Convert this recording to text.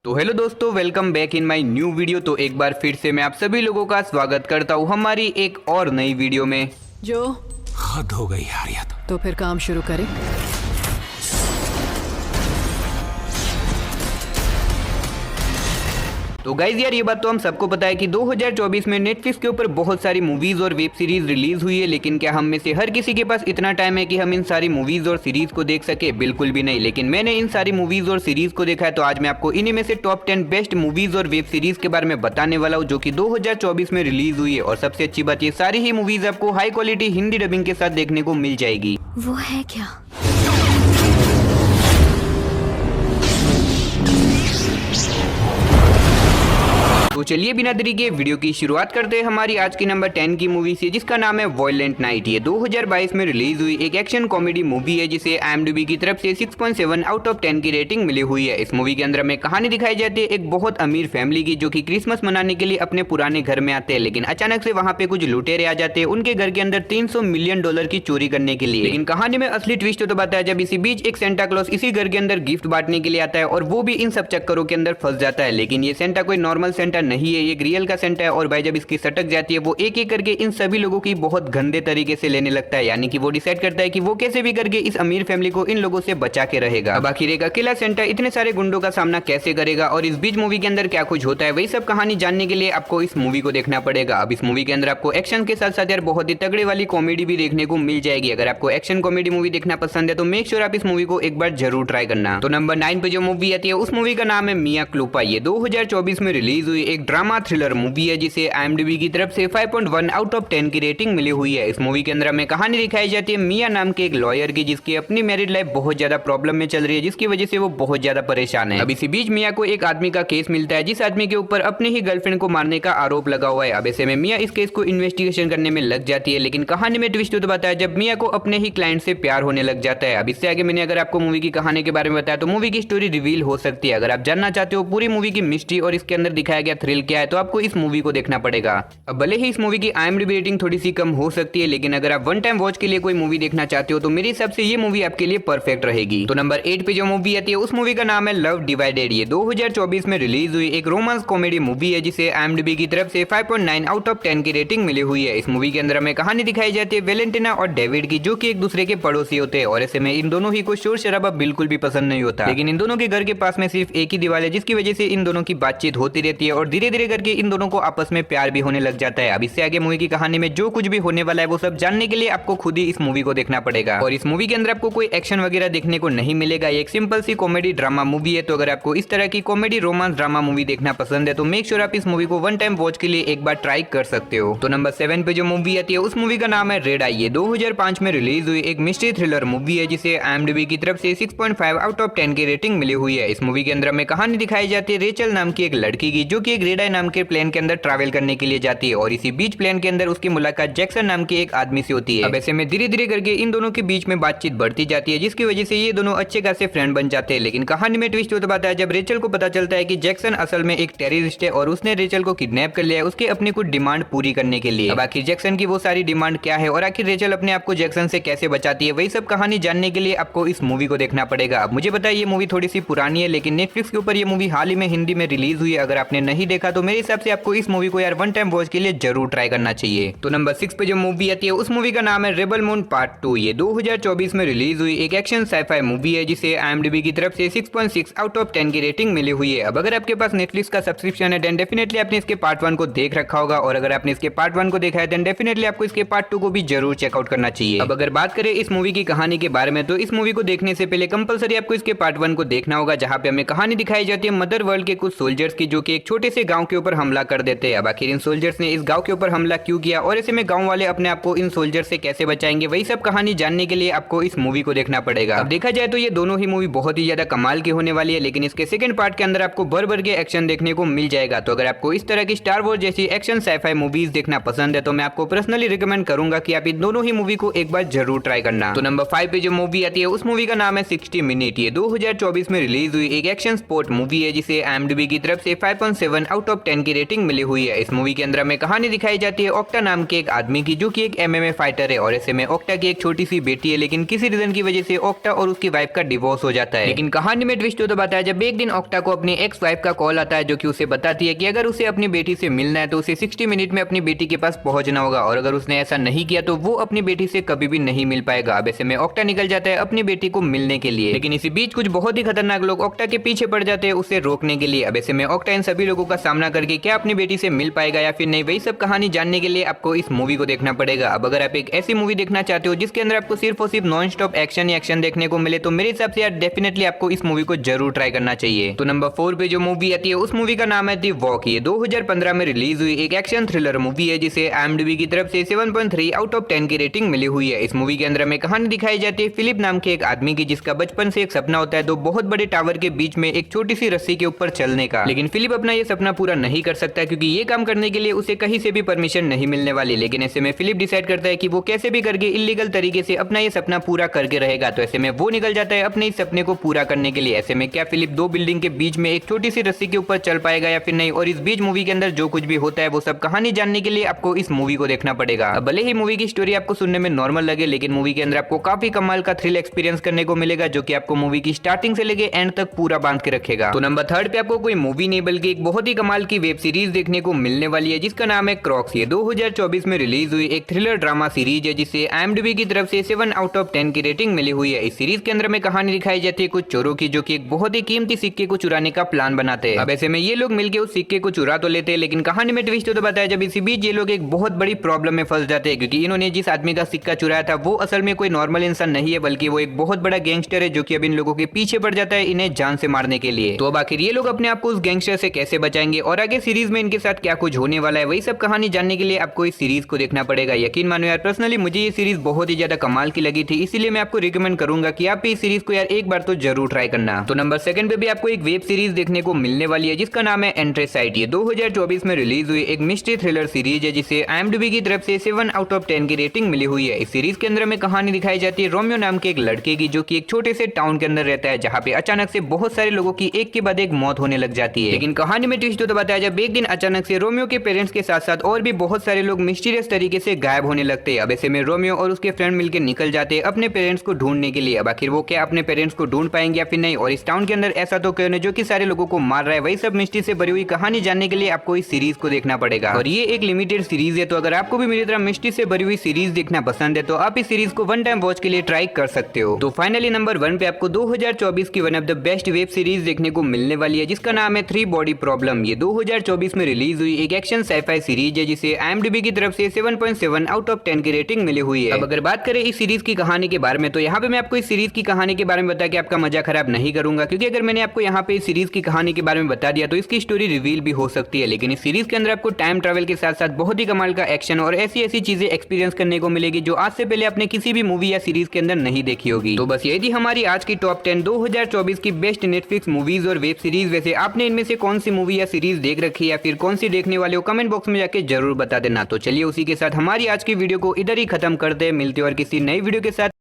तो हेलो दोस्तों, welcome back in my new video. तो एक बार फिर से मैं आप सभी लोगों का स्वागत करता हूँ हमारी एक और नई वीडियो में। जो हद हो गई यार ये तो फिर काम शुरू करें। तो गाइज यार, ये बात तो हम सबको पता है कि 2024 में नेटफ्लिक्स के ऊपर बहुत सारी मूवीज और वेब सीरीज रिलीज हुई है, लेकिन क्या हम में से हर किसी के पास इतना टाइम है कि हम इन सारी मूवीज और सीरीज को देख सके? बिल्कुल भी नहीं। लेकिन मैंने इन सारी मूवीज और सीरीज को देखा है, तो आज मैं आपको इन्हीं में से टॉप 10 बेस्ट मूवीज और वेब सीरीज के बारे में बताने वाला हूँ जो कि 2024 में रिलीज हुई है। और सबसे अच्छी बात, ये सारी ही मूवीज आपको हाई क्वालिटी हिंदी डबिंग के साथ देखने को मिल जाएगी। वो है क्या? तो चलिए बिना देरी के वीडियो की शुरुआत करते हैं हमारी आज की नंबर 10 की मूवी से, जिसका नाम है वायलेंट नाइट। ये 2022 में रिलीज हुई एक एक्शन कॉमेडी मूवी है जिसे IMDb की तरफ से 6.7 आउट ऑफ 10 की रेटिंग मिली हुई है। इस मूवी के अंदर हमें कहानी दिखाई जाती है एक बहुत अमीर फैमिली की, जो कि क्रिसमस मनाने के लिए अपने पुराने घर में आते हैं, लेकिन अचानक से वहाँ पे कुछ लुटेरे आ जाते हैं उनके घर के अंदर $300 मिलियन की चोरी करने के लिए। लेकिन कहानी में असली ट्विस्ट तो बताया जब इसी बीच एक सेंटा क्लॉज इसी घर के अंदर गिफ्ट बांटने के लिए आता है और वो भी इन सब चक्करों के अंदर फंस जाता है। लेकिन ये सेंटा कोई नॉर्मल सेंटा नहीं है, ये रियल का सेंटा है। और भाई जब इसकी सटक जाती है, वो एक एक करके इन सभी लोगों की बहुत गंदे तरीके से लेने लगता है। यानी कि वो डिसाइड करता है कि वो कैसे भी करके इस अमीर फैमिली को इन लोगों से बचा के रहेगा। अब आखिर एक अकेला सेंटा इतने सारे गुंडों का सामना कैसे करेगा और इस बीच मूवी के अंदर क्या कुछ होता है, वही सब कहानी जानने के लिए आपको इस मूवी को देखना पड़ेगा। अब इस मूवी के अंदर आपको एक्शन के साथ साथ यार बहुत ही तगड़े वाली कॉमेडी भी देखने को मिल जाएगी। अगर आपको एक्शन कॉमेडी मूवी देखना पसंद है तो मेक श्योर आप इस मूवी को एक बार जरूर ट्राई करना। तो नंबर 9 पे जो मूवी आती है उस मूवी का नाम है मिया क्लूपा। ये 2024 में रिलीज हुई एक ड्रामा थ्रिलर मूवी है जिसे IMDb की तरफ से 5.1 आउट ऑफ 10 की रेटिंग मिली हुई है। इस मूवी के अंदर हमें कहानी दिखाई जाती है मिया नाम के एक लॉयर की, जिसकी अपनी मैरिड लाइफ बहुत ज्यादा प्रॉब्लम में चल रही है, जिसकी वजह से वो बहुत ज्यादा परेशान है। अब इसी बीच मिया को एक आदमी का केस मिलता है जिस आदमी के ऊपर अपने ही गर्लफ्रेंड को मारने का आरोप लगा हुआ है। अब ऐसे में मिया इस केस को इन्वेस्टिगेशन करने में लग जाती है। लेकिन कहानी में ट्विस्ट तो बताया जब मिया को अपने ही क्लाइंट से प्यार होने लग जाता है। अब इससे आगे मैंने अगर आपको मूवी की कहानी के बारे में बताया तो मूवी की स्टोरी रिवील हो सकती है। अगर आप जानना चाहते हो पूरी मूवी की मिस्ट्री और इसके अंदर दिखाया गया थ्रिल क्या है, तो आपको इस मूवी को देखना पड़ेगा। अब भले ही इस मूवी की IMDb रेटिंग थोड़ी सी कम हो सकती है, लेकिन अगर आप वन टाइम वॉच के लिए कोई मूवी देखना चाहते हो तो मेरे हिसाब से ये मूवी आपके लिए परफेक्ट रहेगी। तो नंबर 8 पे जो मूवी आती है उस मूवी का नाम है लव डिवाइडेड। ये 2024 में रिलीज हुई एक रोमांस कॉमेडी मूवी है जिसे IMDb की तरफ से 5.9 आउट ऑफ 10 की रेटिंग मिली हुई है। इस मूवी के अंदर हमें कहानी दिखाई जाती है वेलेंटिना और डेविड की, जो कि एक दूसरे के पड़ोसी होते हैं। और ऐसे में इन दोनों ही को शोर शराबा बिल्कुल भी पसंद नहीं होता, लेकिन इन दोनों के घर के पास में सिर्फ एक ही दीवार है, जिसकी वजह से इन दोनों की बातचीत होती रहती है और धीरे धीरे करके इन दोनों को आपस में प्यार भी होने लग जाता है। अब इससे आगे मूवी की कहानी में जो कुछ भी होने वाला है वो सब जानने के लिए आपको खुद ही इस मूवी को देखना पड़ेगा। और इस मूवी के अंदर आपको कोई एक्शन वगैरह देखने को नहीं मिलेगा, ये एक सिंपल सी कॉमेडी ड्रामा मूवी है। तो अगर आपको इस तरह की कॉमेडी रोमांस ड्रामा मूवी देखना पसंद है तो मेक श्योर आप इस मूवी को वन टाइम वॉच के लिए एक बार ट्राई कर सकते हो। तो नंबर 7 पे जो मूवी आती है उस मूवी का नाम है रेड आई। ये 2005 में रिलीज हुई एक मिस्ट्री थ्रिलर मूवी है जिसे IMDb की तरफ से 6.5 आउट ऑफ 10 की रेटिंग मिली हुई है। इस मूवी के अंदर हमें कहानी दिखाई जाती है रेचल नाम की एक लड़की की, जो कि एक रेड आई नाम के प्लेन के अंदर ट्रैवल करने के लिए जाती है और इसी बीच प्लेन के अंदर उसकी मुलाकात जैक्सन नाम के एक आदमी से होती है। अब ऐसे में धीरे धीरे करके इन दोनों के बीच में बातचीत बढ़ती जाती है, जिसकी वजह से ये दोनों अच्छे खासे फ्रेंड बन जाते हैं। लेकिन कहानी में ट्विस्ट होता है जब रेचल को पता चलता है कि जैक्सन असल में एक टेररिस्ट है और उसने रेचल को किडनैप कर लिया है उसके अपनी कुछ डिमांड पूरी करने के लिए। अब आखिर जैक्सन की वो सारी डिमांड क्या है और आखिर रेचल अपने आप को जैक्सन से कैसे बचाती है, वही सब कहानी जानने के लिए आपको इस मूवी को देखना पड़ेगा। अब मुझे पता है ये मूवी थोड़ी सी पुरानी है, लेकिन नेटफ्लिक्स के ऊपर ये मूवी हाल ही में हिंदी में रिलीज हुई है। अगर आपने नहीं देखा तो मेरे हिसाब से आपको इस मूवी को यार वन टाइम वॉच के लिए जरूर ट्राई करना चाहिए। तो नंबर 6 पे जो मूवी आती है उस मूवी का नाम है रेबल मून पार्ट 2। ये 2024 में रिलीज हुई एक एक्शन साइफाई मूवी है जिसे IMDb की तरफ से 6.6 आउट ऑफ 10 की रेटिंग मिली हुई है। अब अगर आपके पास नेटफ्लिक्स का सब्सक्रिप्शन है देन डेफिनेटली आपने इसके पार्ट 1 को देख रखा होगा, और अगर आपने इसके पार्ट 1 को देखा है देन डेफिनेटली आपको इसके पार्ट 2 को भी जरूर चेकआउट करना चाहिए। अब अगर बात करें इस मूवी की कहानी के बारे में तो इस मूवी को देखने से पहले कंपलसरी आपको इसके पार्ट 1 को देखना होगा, जहां पे हमें कहानी दिखाई जाती है मदर वर्ल्ड के कुछ सोल्जर्स की, जो कि एक छोटे से गांव के ऊपर हमला कर देते हैं। अब आखिर इन सोल्जर्स ने इस गांव के ऊपर हमला क्यों किया और ऐसे में गांव वाले अपने आप को इन सोल्जर से कैसे बचाएंगे, वही सब कहानी जानने के लिए आपको इस मूवी को देखना पड़ेगा। अब देखा जाए तो ये दोनों ही मूवी बहुत ही ज्यादा कमाल की होने वाली है, लेकिन इसके सेकंड पार्ट के अंदर आपको भर भर के एक्शन देखने को मिल जाएगा। तो अगर आपको इस तरह की स्टार वॉर जैसी एक्शन साइफाई मूवीज देखना पसंद है तो मैं आपको पर्सनली रिकमेंड करूंगा कि आप इन दोनों ही मूवी को एक बार जरूर ट्राई करना। तो नंबर 5 पे जो मूवी आती है उस मूवी का नाम है 60 मिनट। ये 2024 में रिलीज हुई एक एक्शन स्पोर्ट मूवी है जिसे IMDb की तरफ से 5.7 आउट ऑफ 10 की रेटिंग मिली हुई है। इस मूवी के अंदर हमें कहानी दिखाई जाती है ओक्टा नाम के एक आदमी की, जो कि एक MMA फाइटर है और ऐसे में ओक्टा की एक छोटी सी बेटी है, लेकिन किसी रीजन की वजह से ओक्टा और उसकी वाइफ का डिवोर्स हो जाता है। लेकिन कहानी में ट्विस्ट तो बताया जब एक दिन ओक्टा को अपनी एक्स वाइफ का कॉल आता है, जो कि उसे बताती है कि अगर उसे अपनी बेटी से मिलना है तो उसे 60 मिनट में अपनी बेटी के पास पहुंचना होगा, और अगर उसने ऐसा नहीं किया तो वो अपनी बेटी से कभी भी नहीं मिल पाएगा। अब ऐसे में ओक्टा निकल जाता है अपनी बेटी को मिलने के लिए, लेकिन इसी बीच कुछ बहुत ही खतरनाक लोग ओक्टा के पीछे पड़ जाते हैं उसे रोकने के लिए। अब ऐसे में ओक्टा इन सभी लोगों का सामना करके क्या अपनी बेटी से मिल पाएगा या फिर नहीं, वही सब कहानी जानने के लिए आपको इस मूवी को देखना पड़ेगा। अब अगर आप एक ऐसी मूवी देखना चाहते हो जिसके अंदर आपको सिर्फ और सिर्फ नॉन स्टॉप एक्शन ही एक्शन देखने को मिले, तो मेरे हिसाब से यार डेफिनेटली आपको इस मूवी को जरूर ट्राई करना चाहिए। तो नंबर 4 पे जो मूवी आती है उस मूवी का नाम है दी वॉक। ये 2015 में रिलीज हुई एक एक्शन थ्रिलर मूवी है, जिसे IMDb की तरफ से 7.3 आउट ऑफ 10 की रेटिंग मिली हुई है। इस मूवी के अंदर हमें कहानी दिखाई जाती है फिलिप नाम के एक आदमी की, जिसका बचपन से एक सपना होता है दो बहुत बड़े टावर के बीच में एक छोटी सी रस्सी के ऊपर चलने का। लेकिन फिलिप अपना ये सपना पूरा नहीं कर सकता क्योंकि ये काम करने के लिए उसे कहीं से भी परमिशन नहीं मिलने वाली। लेकिन ऐसे में फिलिप डिसाइड करता है कि वो कैसे भी करके इलीगल तरीके से अपना ये सपना पूरा करके रहेगा। तो ऐसे में वो निकल जाता है अपने इस सपने को पूरा करने के लिए। ऐसे में क्या फिलिप 2 बिल्डिंग के बीच में एक छोटी सी रस्सी के ऊपर चल पाएगा या फिर नहीं, और इस बीच मूवी के अंदर जो कुछ भी होता है वो सब कहानी जानने के लिए आपको इस मूवी को देखना पड़ेगा। भले ही मूवी की स्टोरी आपको सुनने में नॉर्मल लगे, लेकिन मूवी के अंदर आपको काफी कमाल का थ्रिल एक्सपीरियंस करने को मिलेगा, जो कि आपको मूवी की स्टार्टिंग से लेके एंड तक पूरा बांध के रखेगा। तो नंबर 3 पे आपको कोई मूवी नहीं बल्कि एक बहुत ही कमाल की वेब सीरीज देखने को मिलने वाली है, जिसका नाम है क्रॉक्स। ये 2024 में रिलीज हुई एक थ्रिलर ड्रामा सीरीज है, जिसे IMDb की तरफ से 7 आउट ऑफ 10 की रेटिंग मिली हुई है। इस सीरीज के अंदर में कहानी दिखाई जाती है कुछ चोरों की, जो कि एक बहुत ही कीमती सिक्के को चुराने का प्लान बनाते हैं। अब ऐसे में ये लोग मिलकर उस सिक्के को चुरा तो लेते हैं, लेकिन कहानी में ट्विस्ट तो बताया जब इसी बीच ये लोग एक बहुत बड़ी प्रॉब्लम में फंस जाते हैं, क्योंकि इन्होंने जिस आदमी का सिक्का चुराया था वो असल में कोई नॉर्मल इंसान नहीं है, बल्कि वो एक बहुत बड़ा गैंगस्टर है, जो कि अब इन लोगों के पीछे पड़ जाता है इन्हें जान से मारने के लिए। तो अब आखिर ये लोग अपने आप को उस गैंगस्टर से कैसे बचाएंगे और आगे सीरीज में इनके साथ क्या कुछ होने वाला है, वही सब कहानी जानने के लिए आपको इस सीरीज को देखना पड़ेगा। यकीन मानो यार, पर्सनली मुझे ये सीरीज बहुत ही ज्यादा कमाल की लगी थी, इसीलिए मैं आपको रिकमेंड करूंगा कि आप इस सीरीज को यार एक बार तो जरूर ट्राई करना। तो नंबर 2 पे भी आपको एक वेब सीरीज देखने को मिलने वाली है, जिसका नाम है एंट्रेसाइट। ये 2024 में रिलीज हुई एक मिस्ट्री थ्रिलर सीरीज है, जिसे IMDb की तरफ से 7 आउट ऑफ 10 की रेटिंग मिली हुई है। इस सीरीज के अंदर में कहानी दिखाई जाती है रोमियो नाम के एक लड़के की, जो कि एक छोटे से टाउन के अंदर रहता है, जहाँ पे अचानक से बहुत सारे लोगों की एक के बाद एक मौत होने लग जाती है। लेकिन कहानी में ट्विस्ट तो बताया जब एक दिन अचानक से रोमियो के पेरेंट्स के साथ साथ और भी बहुत सारे लोग मिस्टीरियस तरीके से गायब होने लगते हैं। अब ऐसे में रोमियो और उसके फ्रेंड मिलकर निकल जाते हैं अपने पेरेंट्स को ढूंढने के लिए। अब आखिर वो क्या अपने पेरेंट्स को ढूंढ पाएंगे या फिर नहीं, और इस टाउन के अंदर ऐसा तो क्यों है जो कि सारे लोगों को मार रहा है, वही सब मिस्ट्री से भरी हुई कहानी जानने के लिए आपको इस सीरीज को देखना पड़ेगा। और ये एक लिमिटेड सीरीज है, तो अगर आपको भी मेरी तरह मिस्ट्री से भरी हुई सीरीज देखना पसंद है तो आप इस सीरीज को वन टाइम वॉच के लिए ट्राई कर सकते हो। तो फाइनली नंबर 1 पे आपको 2024 की one of the best web series देखने को मिलने वाली है, जिसका नाम है 3 बॉडी प्रॉब्लम। ये 2024 में रिलीज हुई एक एक्शन साइफाई सीरीज है, जिसे IMDb की तरफ से 7.7 आउट ऑफ 10 की रेटिंग मिली हुई है। अब अगर बात करें इस सीरीज की कहानी के बारे में, तो यहाँ पे मैं आपको इस सीरीज की कहानी के बारे में बता के आपका मजा खराब नहीं करूंगा, क्योंकि अगर मैंने आपको यहाँ पे इस सीरीज की कहानी के बारे में बता दिया तो इसकी स्टोरी रिवील भी हो सकती है। लेकिन इस सीरीज के अंदर आपको टाइम ट्रैवल के साथ साथ बहुत ही कमाल का एक्शन और ऐसी ऐसी चीजें एक्सपीरियंस करने को मिलेगी जो आज से पहले आपने किसी भी मूवी या सीरीज के अंदर नहीं देखी होगी। तो बस यही थी हमारी आज की टॉप 10 2024 की बेस्ट नेटफ्लिक्स मूवीज और वेब सीरीज। वैसे आपने इनमें से कौन सी मूवी या सीरीज देख रखी है या फिर कौन सी देखने वाले हो, कमेंट बॉक्स में जाके जरूर बता देना। तो चलिए उसी के साथ हमारी आज की वीडियो को इधर ही खत्म करते हैं, मिलते हैं और किसी नई वीडियो के साथ।